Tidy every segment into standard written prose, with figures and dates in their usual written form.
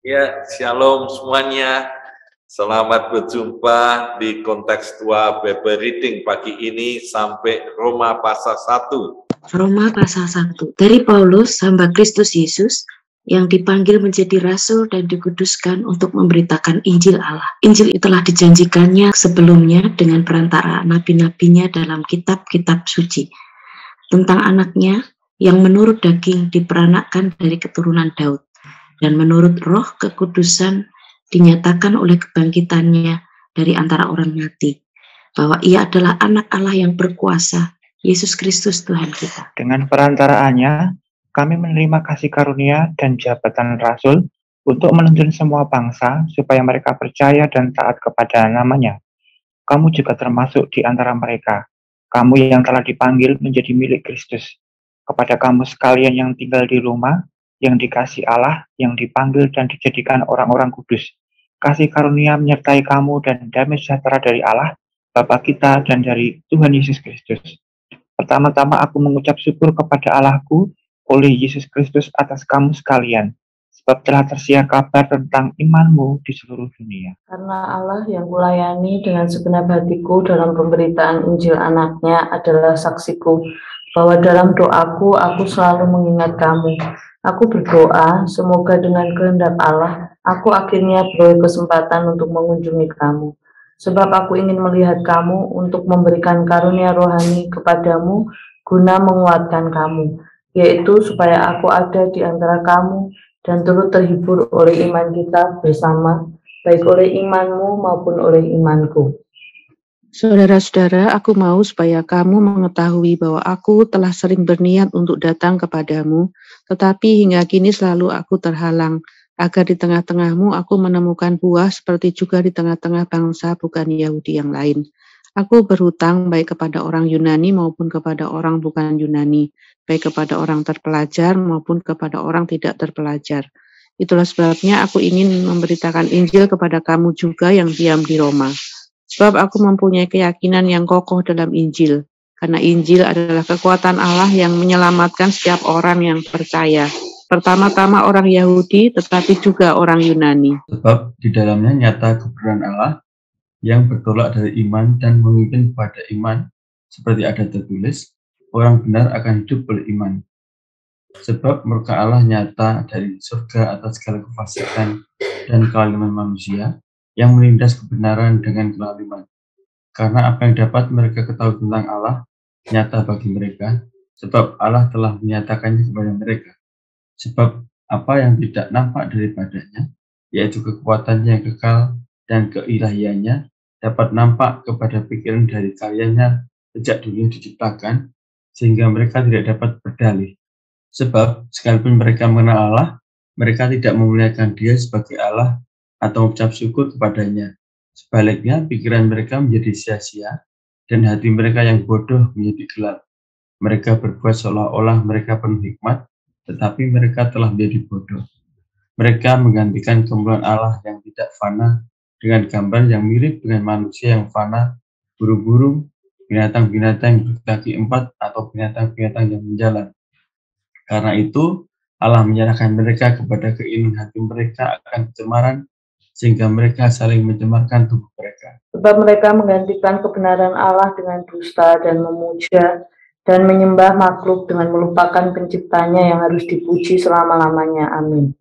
Ya, shalom semuanya. Selamat berjumpa di Kontekstual Bible Reading pagi ini sampai Roma pasal 1. Roma pasal 1. Dari Paulus, hamba Kristus Yesus, yang dipanggil menjadi rasul dan dikuduskan untuk memberitakan Injil Allah. Injil itu telah dijanjikannya sebelumnya dengan perantara nabi-nabinya dalam kitab-kitab suci. Tentang anaknya yang menurut daging diperanakkan dari keturunan Daud. Dan menurut roh kekudusan dinyatakan oleh kebangkitannya dari antara orang mati, bahwa ia adalah anak Allah yang berkuasa, Yesus Kristus Tuhan kita. Dengan perantaraannya, kami menerima kasih karunia dan jabatan rasul untuk menuntun semua bangsa supaya mereka percaya dan taat kepada namanya. Kamu juga termasuk di antara mereka. Kamu yang telah dipanggil menjadi milik Kristus. Kepada kamu sekalian yang tinggal di rumah, yang dikasih Allah, yang dipanggil dan dijadikan orang-orang kudus. Kasih karunia menyertai kamu dan damai sejahtera dari Allah, Bapa kita dan dari Tuhan Yesus Kristus. Pertama-tama aku mengucap syukur kepada Allahku oleh Yesus Kristus atas kamu sekalian, sebab telah tersiar kabar tentang imanmu di seluruh dunia. Karena Allah yang kulayani dengan segenap hatiku dalam pemberitaan Injil anaknya adalah saksiku, bahwa dalam doaku aku selalu mengingat kamu. Aku berdoa, semoga dengan kehendak Allah, aku akhirnya beroleh kesempatan untuk mengunjungi kamu. Sebab aku ingin melihat kamu untuk memberikan karunia rohani kepadamu, guna menguatkan kamu, yaitu supaya aku ada di antara kamu dan turut terhibur oleh iman kita bersama, baik oleh imanmu maupun oleh imanku. Saudara-saudara, aku mau supaya kamu mengetahui bahwa aku telah sering berniat untuk datang kepadamu, tetapi hingga kini selalu aku terhalang, agar di tengah-tengahmu aku menemukan buah seperti juga di tengah-tengah bangsa bukan Yahudi yang lain. Aku berhutang baik kepada orang Yunani maupun kepada orang bukan Yunani, baik kepada orang terpelajar maupun kepada orang tidak terpelajar. Itulah sebabnya aku ingin memberitakan Injil kepada kamu juga yang diam di Roma. Sebab aku mempunyai keyakinan yang kokoh dalam Injil, karena Injil adalah kekuatan Allah yang menyelamatkan setiap orang yang percaya. Pertama-tama orang Yahudi, tetapi juga orang Yunani. Sebab di dalamnya nyata kebenaran Allah yang bertolak dari iman dan memimpin pada iman, seperti ada tertulis, orang benar akan hidup oleh iman. Sebab murka Allah nyata dari surga atas segala kefasikan dan kezaliman manusia, yang menindas kebenaran dengan kezaliman. Karena apa yang dapat mereka ketahui tentang Allah, nyata bagi mereka, sebab Allah telah menyatakannya kepada mereka. Sebab apa yang tidak nampak daripadanya, yaitu kekuatannya yang kekal dan keilahiannya, dapat nampak kepada pikiran dari karyanya sejak dunia diciptakan, sehingga mereka tidak dapat berdalih. Sebab sekalipun mereka mengenal Allah, mereka tidak memuliakan Dia sebagai Allah atau mengucap syukur kepadanya. Sebaliknya, pikiran mereka menjadi sia-sia, dan hati mereka yang bodoh menjadi gelap. Mereka berbuat seolah-olah mereka penuh hikmat, tetapi mereka telah menjadi bodoh. Mereka menggantikan kemuliaan Allah yang tidak fana dengan gambar yang mirip dengan manusia yang fana, burung-burung, binatang-binatang yang berkaki empat, atau binatang-binatang yang menjalan. Karena itu, Allah menyerahkan mereka kepada keinginan hati mereka akan kecemaran, sehingga mereka saling mencemarkan tubuh mereka. Sebab mereka menggantikan kebenaran Allah dengan dusta dan memuja dan menyembah makhluk dengan melupakan penciptanya yang harus dipuji selama-lamanya. Amin.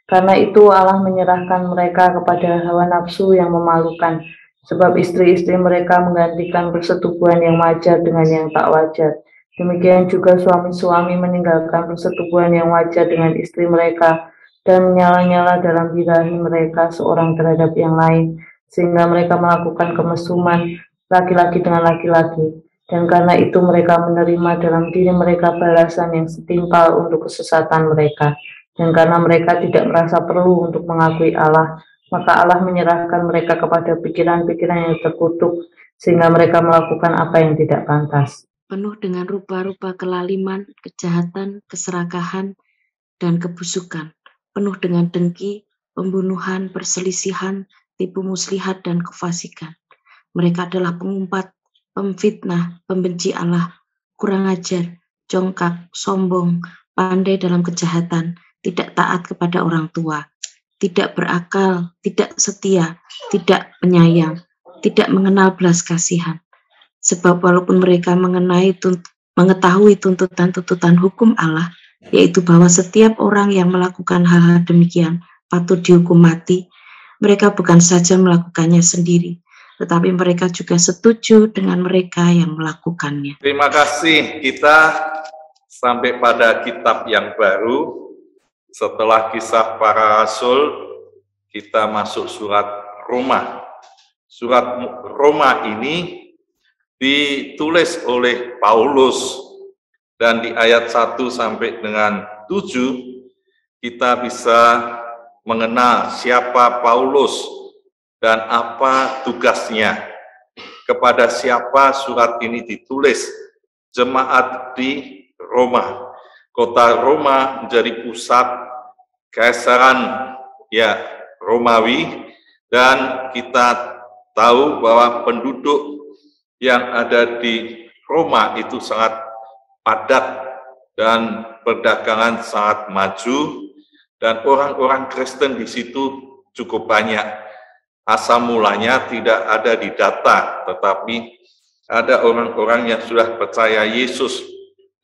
Karena itu Allah menyerahkan mereka kepada hawa nafsu yang memalukan, sebab istri-istri mereka menggantikan persetubuhan yang wajar dengan yang tak wajar. Demikian juga suami-suami meninggalkan persetubuhan yang wajar dengan istri mereka dan menyala-nyala dalam birahi mereka seorang terhadap yang lain, sehingga mereka melakukan kemesuman laki-laki dengan laki-laki. Dan karena itu mereka menerima dalam diri mereka balasan yang setimpal untuk kesesatan mereka. Dan karena mereka tidak merasa perlu untuk mengakui Allah, maka Allah menyerahkan mereka kepada pikiran-pikiran yang terkutuk, sehingga mereka melakukan apa yang tidak pantas. Penuh dengan rupa-rupa kelaliman, kejahatan, keserakahan, dan kebusukan. Penuh dengan dengki, pembunuhan, perselisihan, tipu muslihat, dan kefasikan. Mereka adalah pengumpat, pemfitnah, pembenci Allah, kurang ajar, jongkak, sombong, pandai dalam kejahatan, tidak taat kepada orang tua. tidak berakal, tidak setia, tidak penyayang, tidak mengenal belas kasihan. Sebab walaupun mereka mengetahui tuntutan-tuntutan hukum Allah, yaitu bahwa setiap orang yang melakukan hal-hal demikian patut dihukum mati, mereka bukan saja melakukannya sendiri, tetapi mereka juga setuju dengan mereka yang melakukannya. Terima kasih. Kita sampai pada kitab yang baru. Setelah kisah para rasul, kita masuk surat Roma. Surat Roma ini ditulis oleh Paulus, dan di ayat 1 sampai dengan 7 kita bisa mengenal siapa Paulus dan apa tugasnya. Kepada siapa surat ini ditulis? Jemaat di Roma. Kota Roma menjadi pusat Kaisaran Romawi, dan kita tahu bahwa penduduk yang ada di Roma itu sangat padat dan perdagangan sangat maju, dan orang-orang Kristen di situ cukup banyak. Asal mulanya tidak ada di data, tetapi ada orang-orang yang sudah percaya Yesus,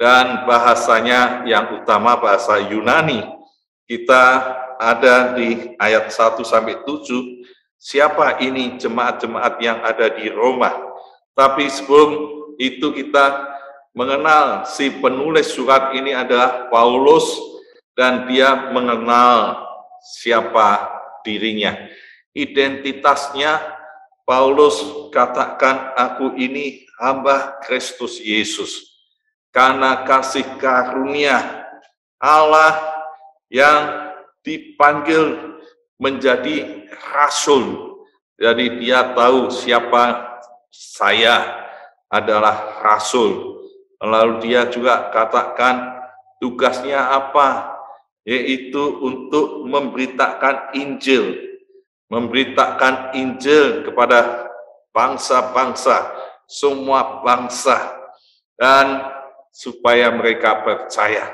dan bahasanya yang utama bahasa Yunani. Kita ada di ayat 1 sampai 7, siapa ini jemaat-jemaat yang ada di Roma. Tapi sebelum itu kita mengenal si penulis surat ini adalah Paulus, dan dia mengenal siapa dirinya. Identitasnya, Paulus katakan, aku ini hamba Kristus Yesus. Karena kasih karunia Allah yang dipanggil menjadi rasul. Jadi dia tahu siapa saya adalah rasul. Lalu dia juga katakan tugasnya apa? Yaitu untuk memberitakan Injil. Memberitakan Injil kepada bangsa-bangsa, semua bangsa. Dan supaya mereka percaya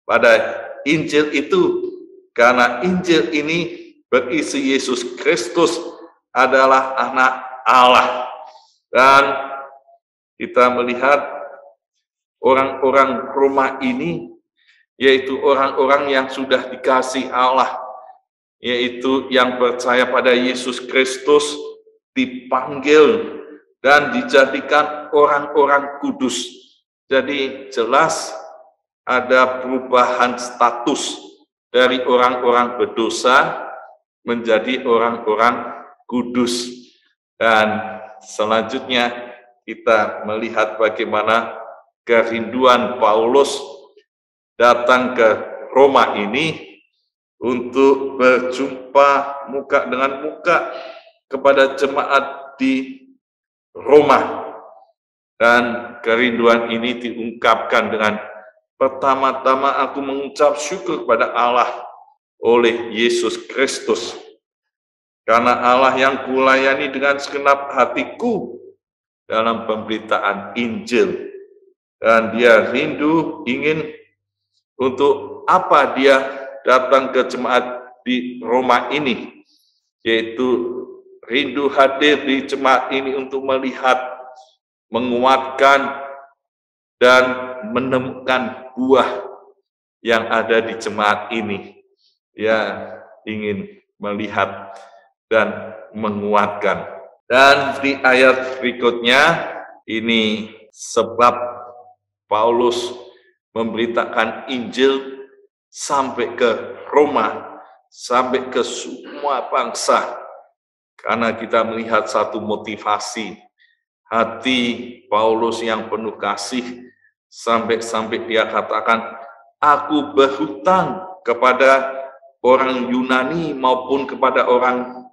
pada Injil itu, karena Injil ini berisi Yesus Kristus adalah anak Allah. Dan kita melihat orang-orang Roma ini, yaitu orang-orang yang sudah dikasih Allah, yaitu yang percaya pada Yesus Kristus, dipanggil dan dijadikan orang-orang kudus. Jadi jelas ada perubahan status dari orang-orang berdosa menjadi orang-orang kudus. Dan selanjutnya kita melihat bagaimana kerinduan Paulus datang ke Roma ini untuk berjumpa muka dengan muka kepada jemaat di Roma. Dan kerinduan ini diungkapkan dengan, pertama-tama aku mengucap syukur kepada Allah oleh Yesus Kristus. Karena Allah yang kulayani dengan segenap hatiku dalam pemberitaan Injil. Dan dia rindu, ingin untuk apa dia datang ke jemaat di Roma ini. Yaitu rindu hadir di jemaat ini untuk melihat, menguatkan, dan menemukan buah yang ada di jemaat ini. Dia ingin melihat dan menguatkan. Dan di ayat berikutnya, ini sebab Paulus memberitakan Injil sampai ke Roma, sampai ke semua bangsa. Karena kita melihat satu motivasi, hati Paulus yang penuh kasih, sampai dia katakan, aku berhutang kepada orang Yunani maupun kepada orang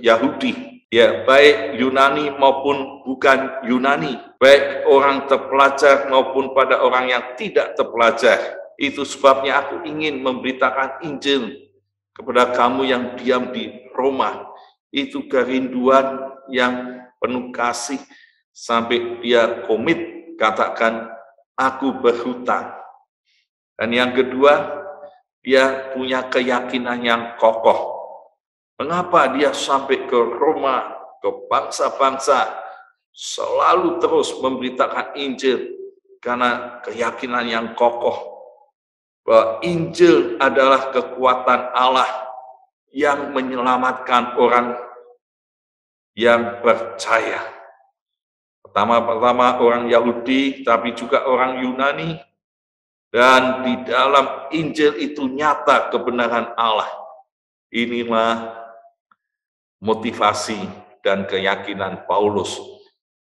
Yahudi. Ya, baik Yunani maupun bukan Yunani, baik orang terpelajar maupun pada orang yang tidak terpelajar. Itu sebabnya aku ingin memberitakan Injil kepada kamu yang diam di Roma. Itu kerinduan yang penuh kasih, sampai dia komit, katakan, aku berhutang. Dan yang kedua, dia punya keyakinan yang kokoh. Mengapa dia sampai ke Roma, ke bangsa-bangsa, selalu terus memberitakan Injil? Karena keyakinan yang kokoh bahwa Injil adalah kekuatan Allah yang menyelamatkan orang yang percaya. Pertama-tama orang Yahudi, tapi juga orang Yunani. Dan di dalam Injil itu nyata kebenaran Allah. Inilah motivasi dan keyakinan Paulus.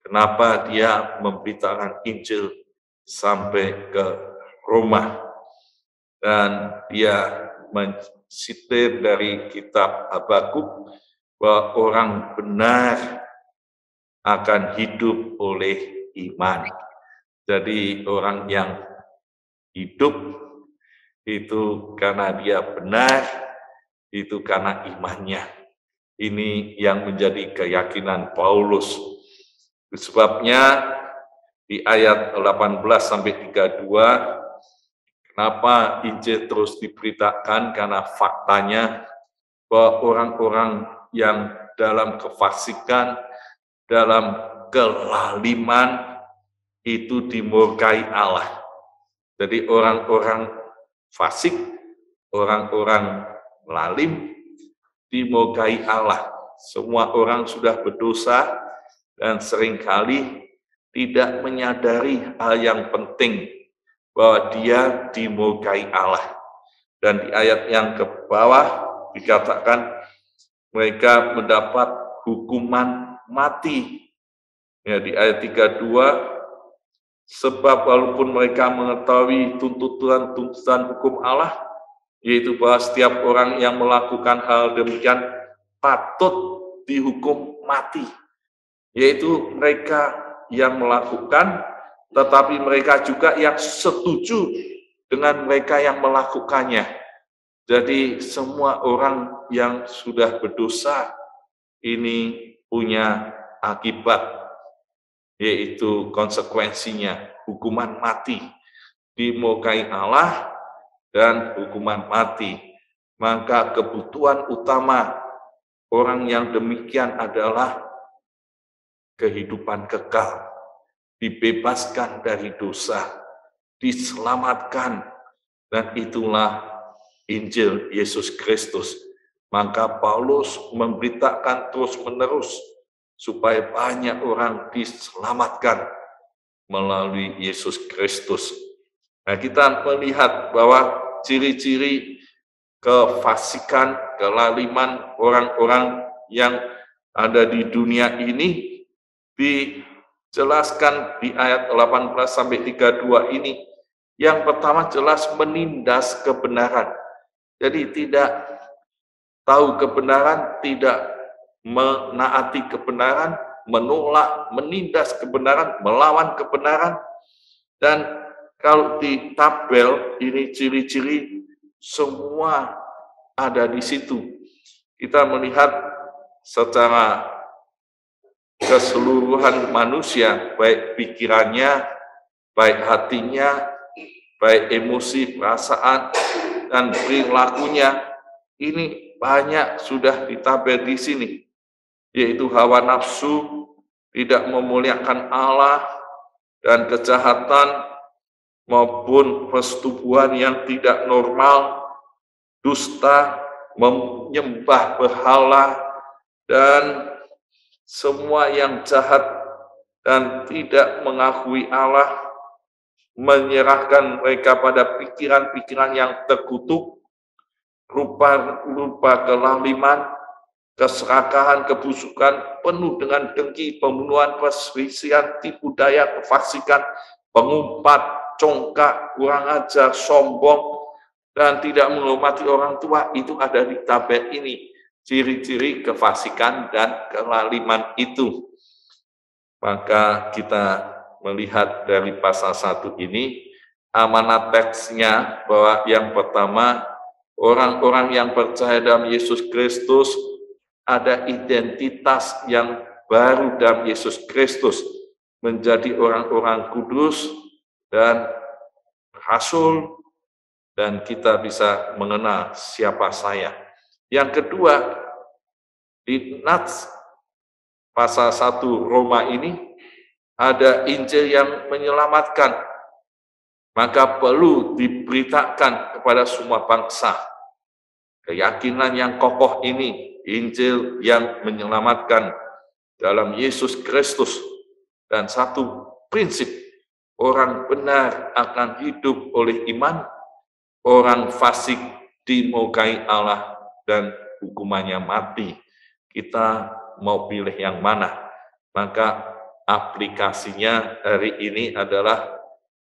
Kenapa dia memberitakan Injil sampai ke Roma. Dan dia mensitir dari kitab Habakuk bahwa orang benar akan hidup oleh iman. Jadi orang yang hidup itu karena dia benar, itu karena imannya. Ini yang menjadi keyakinan Paulus. Sebabnya di ayat 18 sampai 32, kenapa Injil terus diberitakan? Karena faktanya bahwa orang-orang yang dalam kefasikan, dalam kelaliman itu dimurkai Allah. Jadi orang-orang fasik, orang-orang lalim dimurkai Allah. Semua orang sudah berdosa dan seringkali tidak menyadari hal yang penting bahwa dia dimurkai Allah. Dan di ayat yang ke bawah dikatakan mereka mendapat hukuman mati. Ya, di ayat 32, sebab walaupun mereka mengetahui tuntutan hukum Allah, yaitu bahwa setiap orang yang melakukan hal demikian patut dihukum mati. Yaitu mereka yang melakukan, tetapi mereka juga yang setuju dengan mereka yang melakukannya. Jadi semua orang yang sudah berdosa ini punya akibat, yaitu konsekuensinya hukuman mati, dimurkai Allah dan hukuman mati. Maka kebutuhan utama orang yang demikian adalah kehidupan kekal, dibebaskan dari dosa, diselamatkan, dan itulah Injil Yesus Kristus. Maka Paulus memberitakan terus-menerus supaya banyak orang diselamatkan melalui Yesus Kristus. Nah, kita melihat bahwa ciri-ciri kefasikan, kelaliman orang-orang yang ada di dunia ini dijelaskan di ayat 18 sampai 32 ini. Yang pertama jelas menindas kebenaran. Jadi tidak tahu kebenaran, tidak menaati kebenaran, menolak, menindas kebenaran, melawan kebenaran. Dan kalau di tabel ini ciri-ciri semua ada di situ. Kita melihat secara keseluruhan manusia, baik pikirannya, baik hatinya, baik emosi, perasaan, dan perilakunya. Ini banyak sudah ditabel di sini. Yaitu hawa nafsu, tidak memuliakan Allah, dan kejahatan, maupun persetubuhan yang tidak normal, dusta, menyembah berhala, dan semua yang jahat dan tidak mengakui Allah, menyerahkan mereka pada pikiran-pikiran yang terkutuk, rupa-rupa kelaliman, keserakahan, kebusukan, penuh dengan dengki, pembunuhan, perselisihan, tipu daya, kefasikan, pengumpat, congkak, kurang ajar, sombong, dan tidak menghormati orang tua. Itu ada di tabel ini, ciri-ciri kefasikan dan kelaliman itu. Maka kita melihat dari pasal 1 ini, amanat teksnya bahwa yang pertama, orang-orang yang percaya dalam Yesus Kristus ada identitas yang baru dalam Yesus Kristus, menjadi orang-orang kudus dan rasul, dan kita bisa mengenal siapa saya. Yang kedua, di Nats pasal 1 Roma ini ada Injil yang menyelamatkan, maka perlu diberitakan kepada semua bangsa. Keyakinan yang kokoh ini, Injil yang menyelamatkan dalam Yesus Kristus. Dan satu prinsip, orang benar akan hidup oleh iman, orang fasik dimurkai Allah dan hukumannya mati. Kita mau pilih yang mana? Maka aplikasinya hari ini adalah,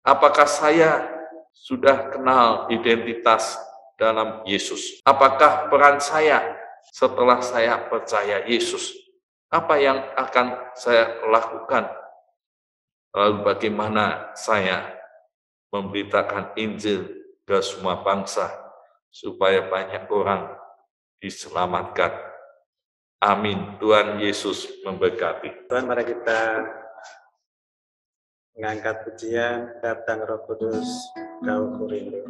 apakah saya sudah kenal identitas dalam Yesus? Apakah peran saya setelah saya percaya Yesus? Apa yang akan saya lakukan? Lalu bagaimana saya memberitakan Injil ke semua bangsa supaya banyak orang diselamatkan. Amin. Tuhan Yesus memberkati. Tuhan, mari kita mengangkat pujian Datang Roh Kudus, Kau Kurindu.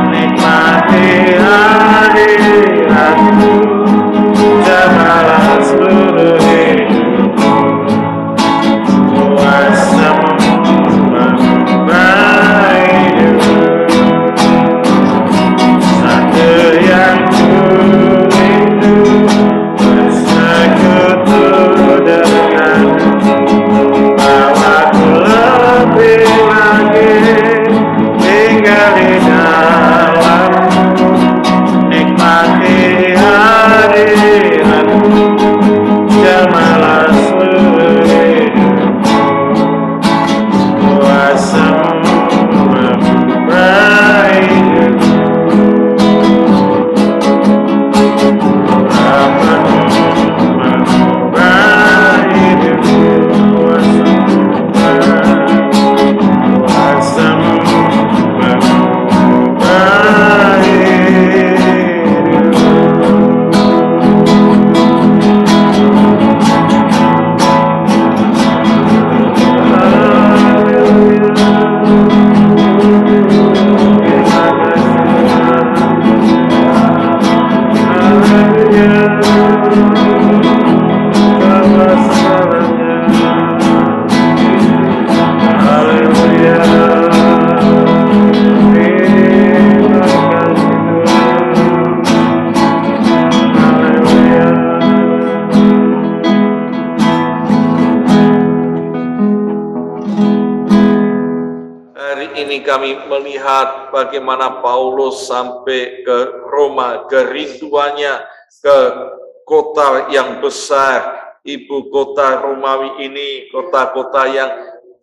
Nikmati hadiratmu, jamalah Kami melihat bagaimana Paulus sampai ke Roma, kerinduannya ke kota yang besar, ibu kota Romawi ini, kota-kota yang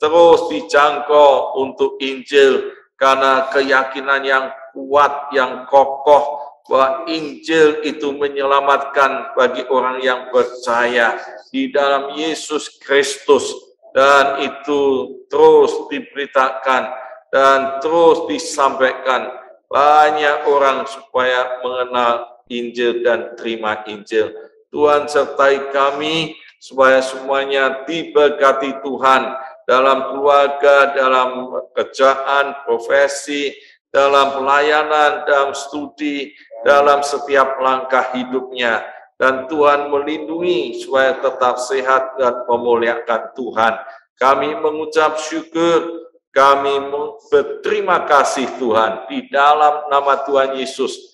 terus dijangkau untuk Injil, karena keyakinan yang kuat, yang kokoh, bahwa Injil itu menyelamatkan bagi orang yang percaya di dalam Yesus Kristus, dan itu terus diberitakan dan terus disampaikan banyak orang supaya mengenal Injil dan terima Injil. Tuhan sertai kami supaya semuanya diberkati Tuhan dalam keluarga, dalam kerjaan, profesi, dalam pelayanan, dalam studi, dalam setiap langkah hidupnya. Dan Tuhan melindungi supaya tetap sehat dan memuliakan Tuhan. Kami mengucap syukur, kami berterima kasih Tuhan di dalam nama Tuhan Yesus.